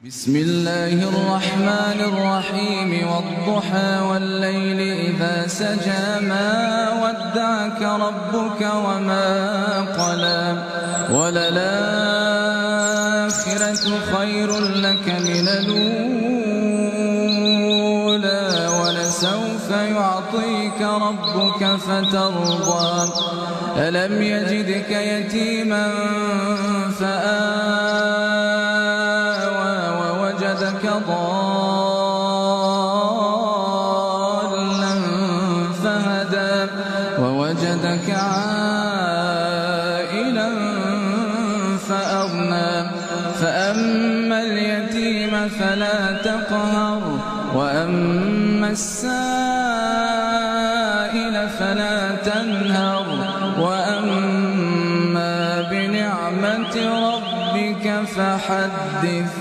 بسم الله الرحمن الرحيم والضحى والليل إذا سجى ما ودعك ربك وما قلى وللآخرة خير لك من الأولى ولسوف يعطيك ربك فترضى ألم يجدك يتيما فآوى ووجدك ضالا فهدى ووجدك عائلا فأغنى فأما اليتيم فلا تقهر وأما السائل فلا تنهر وأما بنعمة ربك فحدث